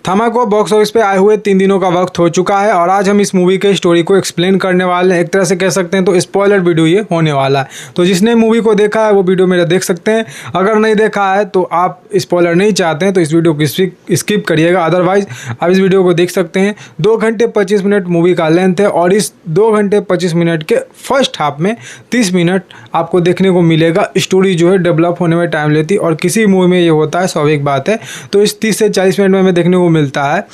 थामा को box office पे आए हुए 3 दिनों का वक्त हो चुका है और आज हम इस मूवी के स्टोरी को एक्सप्लेन करने वाले हैं। एक तरह से कह सकते हैं तो स्पॉइलर वीडियो ये होने वाला है। तो जिसने मूवी को देखा है वो वीडियो मेरा देख सकते हैं, अगर नहीं देखा है तो आप स्पॉइलर नहीं चाहते हैं तो इस वीडियो को स्किप करिएगा, अदरवाइज आप इस वीडियो को देख सकते हैं। 2 घंटे 25 मिनट मूवी का लेंथ है और इस 2 घंटे 25 मिनट के फर्स्ट हाफ में 30 मिनट आपको देखने को मिलेगा। स्टोरी जो है डेवलप होने में टाइम लेती है और किसी मूवी में ये होता है, स्वाभाविक बात है। तो इस 30 से 40 मिनट में हमें देखने को मिलता है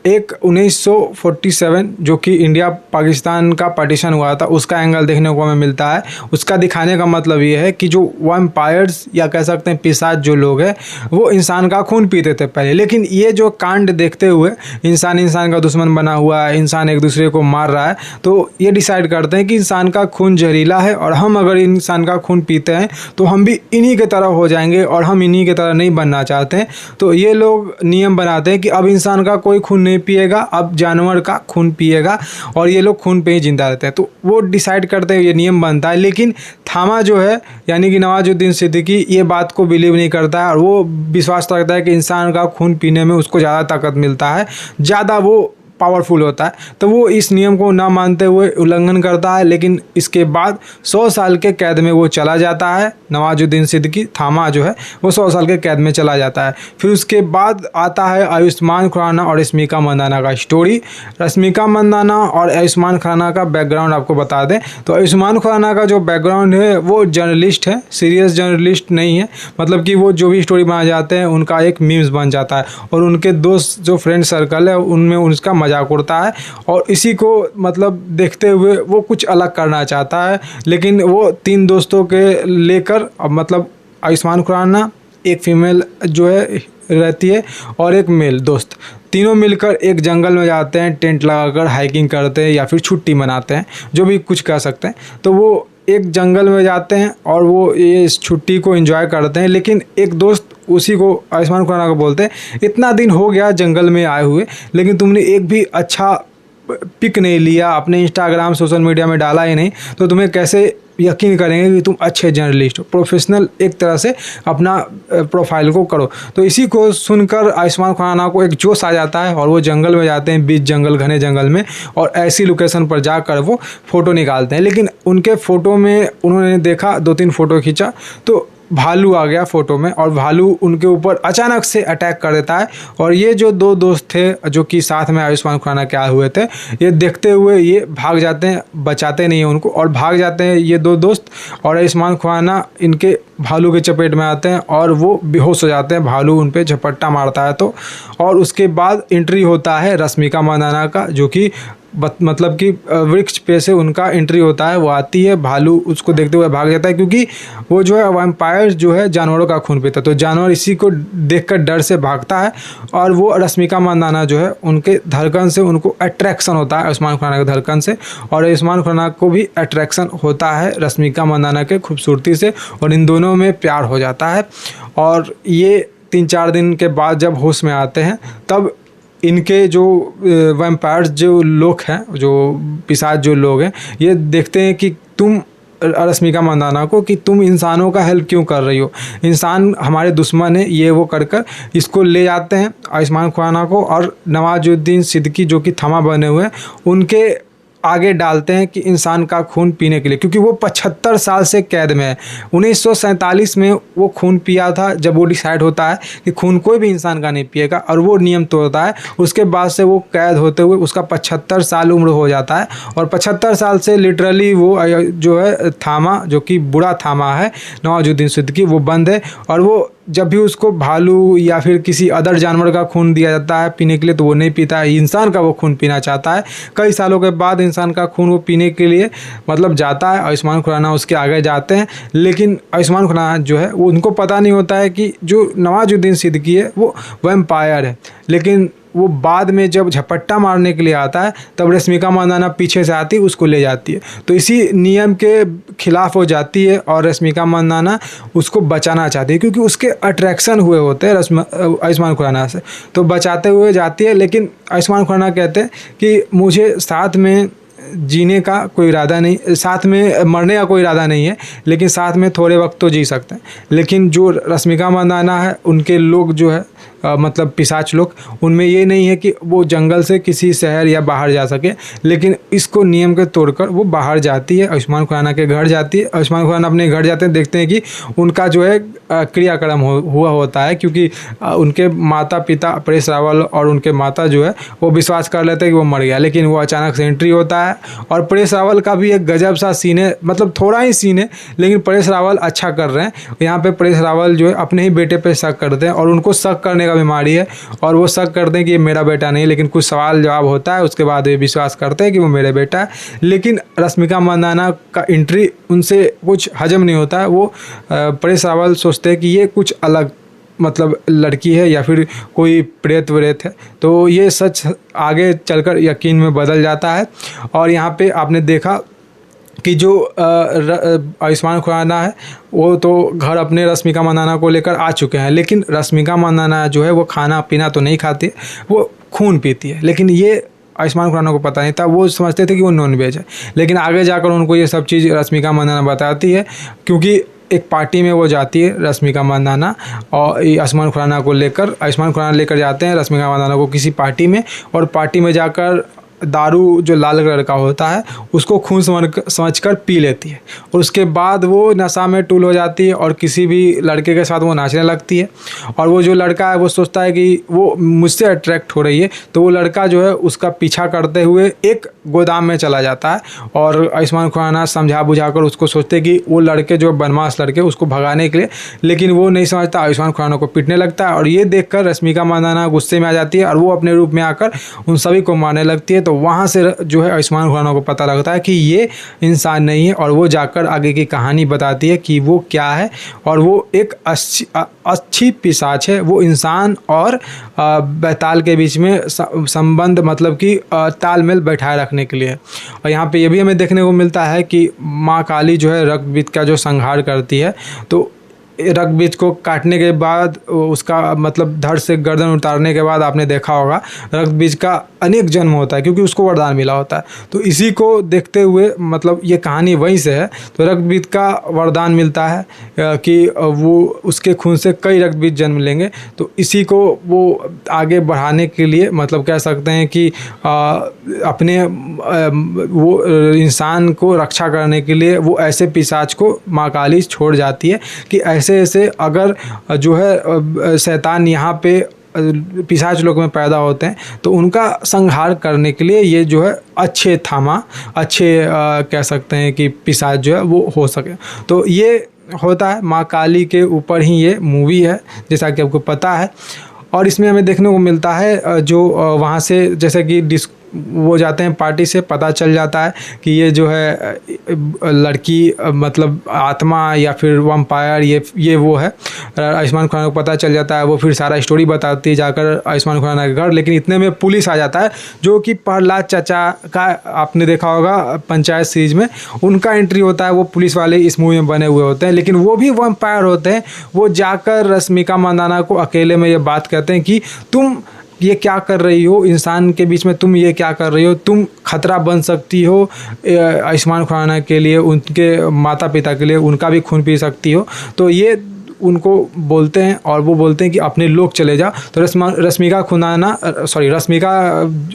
एक 1947 जो कि इंडिया पाकिस्तान का पार्टीशन हुआ था, उसका एंगल देखने को हमें मिलता है। उसका दिखाने का मतलब ये है कि जो वैम्पायर्स या कह सकते हैं पिशाच जो लोग हैं वो इंसान का खून पीते थे पहले, लेकिन ये जो कांड देखते हुए इंसान का दुश्मन बना हुआ है, इंसान एक दूसरे को मार रहा है, तो ये डिसाइड करते हैं कि इंसान का खून जहरीला है और हम अगर इंसान का खून पीते हैं तो हम भी इन्हीं की तरह हो जाएंगे और हम इन्हीं की तरह नहीं बनना चाहते हैं। तो ये लोग नियम बनाते हैं कि अब इंसान का कोई खून पिएगा, अब जानवर का खून पिएगा और ये लोग खून पे ही जिंदा रहते हैं। तो वो डिसाइड करते हैं, ये नियम बनता है। लेकिन थामा जो है यानी कि नवाजुद्दीन सिद्दीकी ये बात को बिलीव नहीं करता है और वो विश्वास रखता है कि इंसान का खून पीने में उसको ज़्यादा ताकत मिलता है, ज़्यादा वो पावरफुल होता है। तो वो इस नियम को ना मानते हुए उल्लंघन करता है, लेकिन इसके बाद 100 साल के कैद में वो चला जाता है। नवाजुद्दीन सिद्दीकी थामा जो है वो 100 साल के कैद में चला जाता है। फिर उसके बाद आता है आयुष्मान खुराना और रश्मिका मंदाना का स्टोरी। रश्मिका मंदाना और आयुष्मान खुराना का बैकग्राउंड आपको बता दें तो आयुष्मान खुराना का जो बैकग्राउंड है वो जर्नलिस्ट है, सीरियस जर्नलिस्ट नहीं है। मतलब कि वो जो भी स्टोरी बनाए जाते हैं उनका एक मीम्स बन जाता है और उनके दोस्त जो फ्रेंड सर्कल है उनमें उसका मजाक उड़ता है और इसी को मतलब देखते हुए वो कुछ अलग करना चाहता है। लेकिन वो 3 दोस्तों के लेकर मतलब आयुष्मान खुराना, एक फीमेल जो है रहती है और एक मेल दोस्त, तीनों मिलकर एक जंगल में जाते हैं, टेंट लगाकर हाइकिंग करते हैं या फिर छुट्टी मनाते हैं, जो भी कुछ कह सकते हैं। तो वो एक जंगल में जाते हैं और वो ये इस छुट्टी को एंजॉय करते हैं। लेकिन एक दोस्त उसी को आयुष्मान खुराना को बोलते हैं, इतना दिन हो गया जंगल में आए हुए लेकिन तुमने एक भी अच्छा पिक नहीं लिया, अपने इंस्टाग्राम सोशल मीडिया में डाला ही नहीं, तो तुम्हें कैसे यकीन करेंगे कि तुम अच्छे जर्नलिस्ट हो, प्रोफेशनल एक तरह से अपना प्रोफाइल को करो। तो इसी को सुनकर आयुष्मान खुराना को एक जोश आ जाता है और वो जंगल में जाते हैं, बीच जंगल घने जंगल में, और ऐसी लोकेशन पर जाकर वो फ़ोटो निकालते हैं। लेकिन उनके फ़ोटो में उन्होंने देखा 2-3 फ़ोटो खींचा तो भालू आ गया फ़ोटो में और भालू उनके ऊपर अचानक से अटैक कर देता है। और ये जो 2 दोस्त थे जो कि साथ में आयुष्मान खुराना के आए हुए थे, ये देखते हुए ये भाग जाते हैं, बचाते नहीं हैं उनको और भाग जाते हैं ये 2 दोस्त और आयुष्मान खुराना इनके भालू के चपेट में आते हैं और वो बेहोश हो जाते हैं। भालू उन पे झपट्टा मारता है तो, और उसके बाद एंट्री होता है रश्मिका मंदाना का, जो कि मतलब कि वृक्ष पे से उनका एंट्री होता है। वो आती है, भालू उसको देखते हुए भाग जाता है क्योंकि वो जो है वैम्पायर जो है जानवरों का खून पीता है, तो जानवर इसी को देखकर डर से भागता है और वो रश्मिका मंदाना जो है उनके धड़कन से उनको अट्रैक्शन होता है, आयुष्मान खुराना के धड़कन से, और आयुष्मान खुराना को भी अट्रैक्शन होता है रश्मिका मंदाना के खूबसूरती से और इन दोनों में प्यार हो जाता है। और ये 3-4 दिन के बाद जब होश में आते हैं तब इनके जो वैम्पायर्स जो लोग हैं, जो पिशाच जो लोग हैं, ये देखते हैं कि तुम रश्मिका मंदाना को कि तुम इंसानों का हेल्प क्यों कर रही हो, इंसान हमारे दुश्मन है, ये वो कर इसको ले जाते हैं आयुष्मान खुराना को और नवाजुद्दीन सिद्दीकी जो कि थामा बने हुए हैं उनके आगे डालते हैं कि इंसान का खून पीने के लिए, क्योंकि वो 75 साल से कैद में है। 1947 में वो खून पिया था जब वो डिसाइड होता है कि खून कोई भी इंसान का नहीं पिएगा और वो नियम तोड़ता है। उसके बाद से वो कैद होते हुए उसका 75 साल उम्र हो जाता है और 75 साल से लिटरली वो जो है थामा, जो कि बुरा थामा है नवाजुद्दीन सिद्दीकी, वो बंद है। और वो जब भी उसको भालू या फिर किसी अदर जानवर का खून दिया जाता है पीने के लिए तो वो नहीं पीता है, इंसान का वो खून पीना चाहता है। कई सालों के बाद इंसान का खून वो पीने के लिए मतलब जाता है, आयुष्मान खुराना उसके आगे जाते हैं। लेकिन आयुष्मान खुराना जो है वो उनको पता नहीं होता है कि जो नवाजुद्दीन सिद्दीकी है वो वैम्पायर है। लेकिन वो बाद में जब झपट्टा मारने के लिए आता है तब रश्मिका मंदाना पीछे से आती है, उसको ले जाती है, तो इसी नियम के खिलाफ हो जाती है और रश्मिका मंदाना उसको बचाना चाहती है क्योंकि उसके अट्रैक्शन हुए होते हैं आयुष्मान खुराना से, तो बचाते हुए जाती है। लेकिन आयुष्मान खुराना कहते हैं कि मुझे साथ में जीने का कोई इरादा नहीं, साथ में मरने का कोई इरादा नहीं है, लेकिन साथ में थोड़े वक्त तो जी सकते हैं। लेकिन जो रश्मिका मंदाना है उनके लोग जो है मतलब पिशाच लोग, उनमें ये नहीं है कि वो जंगल से किसी शहर या बाहर जा सके, लेकिन इसको नियम के तोड़कर वो बाहर जाती है, आयुष्मान खुराना के घर जाती है। आयुष्मान खुराना अपने घर जाते हैं, देखते हैं कि उनका जो है क्रियाक्रम हुआ होता है, क्योंकि उनके माता पिता परेश रावल और उनके माता जो है वो विश्वास कर लेते हैं कि वो मर गया, लेकिन वो अचानक से एंट्री होता है। और परेश रावल का भी एक गजब सा सीन है, मतलब थोड़ा ही सीन है, लेकिन परेश रावल अच्छा कर रहे हैं यहाँ पे। परेश रावल जो है अपने ही बेटे पे शक करते हैं, और उनको शक करने का बीमारी है, और वो शक करते हैं कि ये मेरा बेटा नहीं, लेकिन कुछ सवाल जवाब होता है, उसके बाद वे विश्वास करते हैं कि वो मेरे बेटा है। लेकिन रश्मिका मंदाना का एंट्री उनसे कुछ हजम नहीं होता है। वो परेश रावल सोचते हैं कि ये कुछ अलग मतलब लड़की है या फिर कोई प्रेत व्रेत है, तो ये सच आगे चलकर यकीन में बदल जाता है। और यहाँ पे आपने देखा कि जो आयुष्मान खुराना है वो तो घर अपने रश्मिका मंदाना को लेकर आ चुके हैं, लेकिन रश्मिका मंदाना जो है वो खाना पीना तो नहीं खाती, वो खून पीती है। लेकिन ये आयुष्मान खुराना को पता नहीं था, वो समझते थे कि वो नॉन वेज है, लेकिन आगे जाकर उनको ये सब चीज़ रश्मिका मंदाना बताती है, क्योंकि एक पार्टी में वो जाती है रश्मिका मंदाना, और आयुष्मान खुराना को लेकर, आयुष्मान खुराना लेकर जाते हैं रश्मिका मंदाना को किसी पार्टी में, और पार्टी में जाकर दारू जो लाल कलर का होता है उसको खून समझकर पी लेती है, और उसके बाद वो नशा में टूल हो जाती है और किसी भी लड़के के साथ वो नाचने लगती है। और वो जो लड़का है वो सोचता है कि वो मुझसे अट्रैक्ट हो रही है, तो वो लड़का जो है उसका पीछा करते हुए एक गोदाम में चला जाता है, और आयुष्मान खुराना समझा बुझाकर उसको सोचते कि वो लड़के जो बदमाश लड़के उसको भगाने के लिए, लेकिन वो नहीं समझता, आयुष्मान खुराना को पीटने लगता है। और ये देखकर रश्मिका मंदाना गुस्से में आ जाती है और वो अपने रूप में आकर उन सभी को मारने लगती है। तो वहाँ से जो है आयुष्मान खुराना को पता लगता है कि ये इंसान नहीं है, और वो जाकर आगे की कहानी बताती है कि वो क्या है, और वो एक अच्छी पिशाच है। वो इंसान और बैताल के बीच में संबंध मतलब कि तालमेल बैठाए रखने के लिए। और यहाँ पे ये भी हमें देखने को मिलता है कि माँ काली जो है रक्तबीज का जो संहार करती है, तो रक्तबीज को काटने के बाद उसका मतलब धड़ से गर्दन उतारने के बाद आपने देखा होगा रक्तबीज का अनेक जन्म होता है, क्योंकि उसको वरदान मिला होता है। तो इसी को देखते हुए मतलब ये कहानी वहीं से है। तो रक्तबीज का वरदान मिलता है कि वो उसके खून से कई रक्तबीज जन्म लेंगे। तो इसी को वो आगे बढ़ाने के लिए मतलब कह सकते हैं कि अपने वो इंसान को रक्षा करने के लिए वो ऐसे पिशाच को माँ काली छोड़ जाती है कि ऐसे अगर जो है शैतान यहाँ पे पिशाच लोग में पैदा होते हैं, तो उनका संहार करने के लिए ये जो है अच्छे कह सकते हैं कि पिशाच जो है वो हो सके। तो ये होता है, माँ काली के ऊपर ही ये मूवी है जैसा कि आपको पता है। और इसमें हमें देखने को मिलता है जो वहाँ से जैसे कि वो जाते हैं पार्टी से, पता चल जाता है कि ये जो है लड़की मतलब आत्मा या फिर वम्पायर ये वो है। आयुष्मान खुराना को पता चल जाता है, वो फिर सारा स्टोरी बताती है जाकर आयुष्मान खुराना के घर। लेकिन इतने में पुलिस आ जाता है, जो कि प्रहलाद चाचा का आपने देखा होगा पंचायत सीरीज में, उनका एंट्री होता है। वो पुलिस वाले इस मूवी में बने हुए होते हैं, लेकिन वो भी वम्पायर होते हैं। वो जाकर रश्मिका मंदाना को अकेले में ये बात कहते हैं कि तुम ये क्या कर रही हो, इंसान के बीच में तुम ये क्या कर रही हो, तुम खतरा बन सकती हो आयुष्मान खुराना के लिए, उनके माता पिता के लिए, उनका भी खून पी सकती हो। तो ये उनको बोलते हैं और वो बोलते हैं कि अपने लोग चले जाओ। तो रश्मिका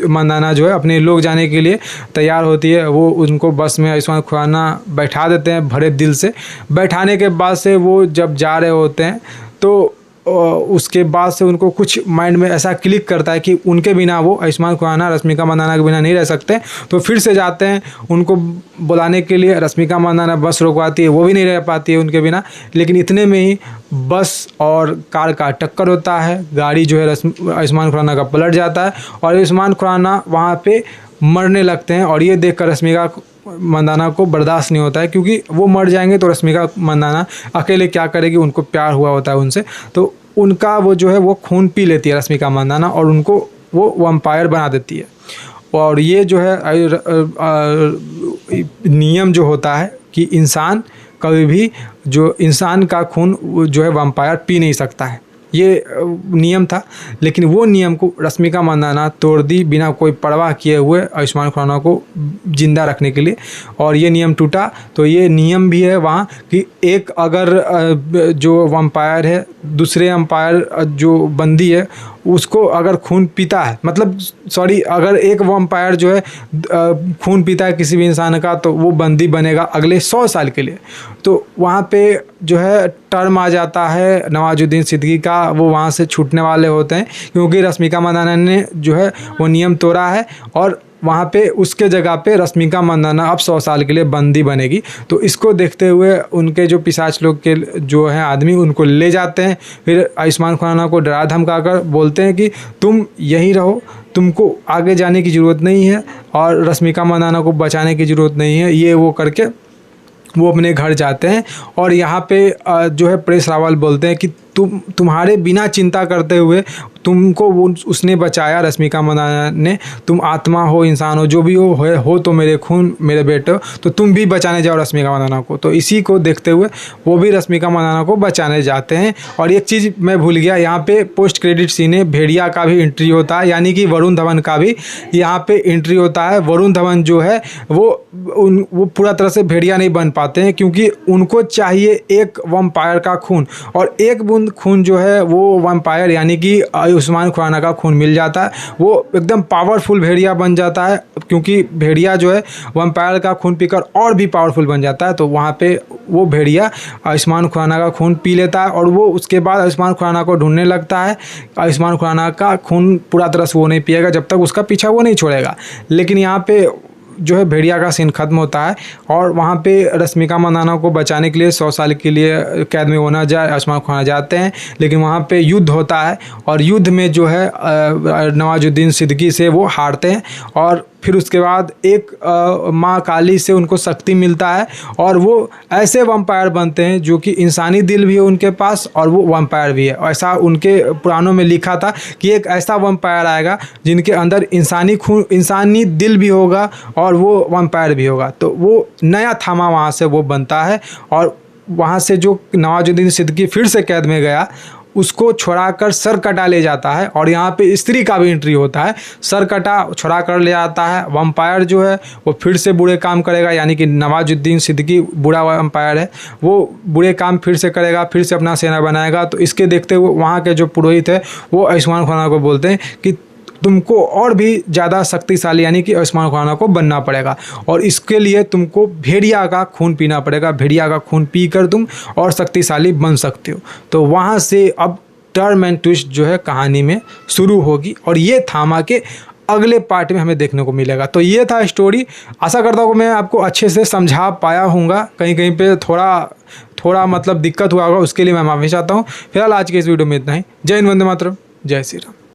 मंदाना जो है अपने लोग जाने के लिए तैयार होती है। वो उनको बस में आयुष्मान खुराना बैठा देते हैं भरे दिल से। बैठाने के बाद से वो जब जा रहे होते हैं तो उसके बाद से उनको कुछ माइंड में ऐसा क्लिक करता है कि उनके बिना वो आयुष्मान खुराना रश्मिका मंदाना के बिना नहीं रह सकते। तो फिर से जाते हैं उनको बुलाने के लिए। रश्मिका मंदाना बस रुकवाती है, वो भी नहीं रह पाती है उनके बिना। लेकिन इतने में ही बस और कार का टक्कर होता है, गाड़ी जो है आयुष्मान खुराना का पलट जाता है और आयुष्मान खुराना वहाँ पे मरने लगते हैं। और ये देखकर रश्मिका मंदाना को बर्दाश्त नहीं होता है, क्योंकि वो मर जाएंगे तो रश्मिका मंदाना अकेले क्या करेगी, उनको प्यार हुआ होता है उनसे। तो उनका वो जो है वो खून पी लेती है रश्मिका मंदाना और उनको वो वम्पायर बना देती है। और ये जो है नियम जो होता है कि इंसान कभी भी जो इंसान का खून जो है वम्पायर पी नहीं सकता है। ये नियम था, लेकिन वो नियम को रश्मिका मंदाना तोड़ दी बिना कोई परवाह किए हुए आयुष्मान खुराना को ज़िंदा रखने के लिए, और ये नियम टूटा। तो ये नियम भी है वहाँ कि एक अगर जो वम्पायर है दूसरे अम्पायर जो बंदी है उसको अगर खून पीता है, मतलब सॉरी, अगर एक वम्पायर जो है खून पीता है किसी भी इंसान का, तो वो बंदी बनेगा अगले 100 साल के लिए। तो वहाँ पे जो है टर्म आ जाता है नवाजुद्दीन सिद्दीकी का, वो वहाँ से छूटने वाले होते हैं क्योंकि रश्मिका मंदाना ने जो है वो नियम तोड़ा है, और वहाँ पे उसके जगह पे रश्मिका मंदाना अब 100 साल के लिए बंदी बनेगी। तो इसको देखते हुए उनके जो पिशाच लोग के जो हैं आदमी उनको ले जाते हैं, फिर आयुष्मान खुराना को डरा धमका कर बोलते हैं कि तुम यहीं रहो, तुमको आगे जाने की ज़रूरत नहीं है और रश्मिका मंदाना को बचाने की ज़रूरत नहीं है। ये वो करके वो अपने घर जाते हैं, और यहाँ पे जो है परेश रावल बोलते हैं कि तुम्हारे बिना चिंता करते हुए तुमको वो उसने बचाया, रश्मिका मंदाना ने, तुम आत्मा हो, इंसान हो, जो भी हो तो मेरे खून मेरे बेटे हो, तो तुम भी बचाने जाओ रश्मिका मंदाना को। तो इसी को देखते हुए वो भी रश्मिका मंदाना को बचाने जाते हैं। और एक चीज़ मैं भूल गया, यहाँ पे पोस्ट क्रेडिट सीन है, भेड़िया का भी एंट्री होता है, यानी कि वरुण धवन का भी यहाँ पे एंट्री होता है। वरुण धवन जो है वो पूरा तरह से भेड़िया नहीं बन पाते हैं क्योंकि उनको चाहिए एक वम्पायर का खून, और एक बूंद खून जो है वो वम्पायर यानी कि आयुष्मान खुराना का खून मिल जाता है, वो एकदम पावरफुल भेड़िया बन जाता है, क्योंकि भेड़िया जो है वम्पायर का खून पीकर और भी पावरफुल बन जाता है। तो वहाँ पे वो भेड़िया आयुष्मान खुराना का खून पी लेता है, और वो उसके बाद आयुष्मान खुराना को ढूंढने लगता है। आयुष्मान खुराना का खून पूरा तरह से वो नहीं पिएगा जब तक उसका पीछा वो नहीं छोड़ेगा। लेकिन यहाँ पे जो है भेड़िया का सीन खत्म होता है, और वहाँ पे रश्मिका मंदाना को बचाने के लिए 100 साल के लिए कैद में होना जाए आयुष्मान खुराना जाते हैं। लेकिन वहाँ पे युद्ध होता है, और युद्ध में जो है नवाजुद्दीन सिद्दीकी से वो हारते हैं, और फिर उसके बाद एक माँ काली से उनको शक्ति मिलता है, और वो ऐसे वम्पायर बनते हैं जो कि इंसानी दिल भी है उनके पास और वो वम्पायर भी है। ऐसा उनके पुराणों में लिखा था कि एक ऐसा वम्पायर आएगा जिनके अंदर इंसानी खून, इंसानी दिल भी होगा और वो वम्पायर भी होगा। तो वो नया थामा वहाँ से वो बनता है, और वहाँ से जो नवाजुद्दीन सिद्दीकी फिर से कैद में गया उसको छुड़ाकर सर कटा ले जाता है, और यहाँ पे स्त्री का भी एंट्री होता है। सर कटा छुड़ा कर ले आता है, वम्पायर जो है वो फिर से बुरे काम करेगा, यानी कि नवाजुद्दीन सिद्दीकी बुरा वम्पायर है, वो बुरे काम फिर से करेगा, फिर से अपना सेना बनाएगा। तो इसके देखते हुए वहाँ के जो पुरोहित है वो आयुष्मान खुराना को बोलते हैं कि तुमको और भी ज़्यादा शक्तिशाली यानी कि आयुष्मान खुराना को बनना पड़ेगा, और इसके लिए तुमको भेड़िया का खून पीना पड़ेगा, भेड़िया का खून पीकर तुम और शक्तिशाली बन सकते हो। तो वहाँ से अब टर्न एंड ट्विस्ट जो है कहानी में शुरू होगी, और ये थामा के अगले पार्ट में हमें देखने को मिलेगा। तो ये था स्टोरी। आशा करता हूँ मैं आपको अच्छे से समझा पाया हूँगा, कहीं कहीं पे थोड़ा मतलब दिक्कत हुआ होगा, उसके लिए मैं माफ़ी चाहता हूँ। फिलहाल आज के इस वीडियो में इतना ही। जय हिंद, वंदे मातरम, जय श्री राम।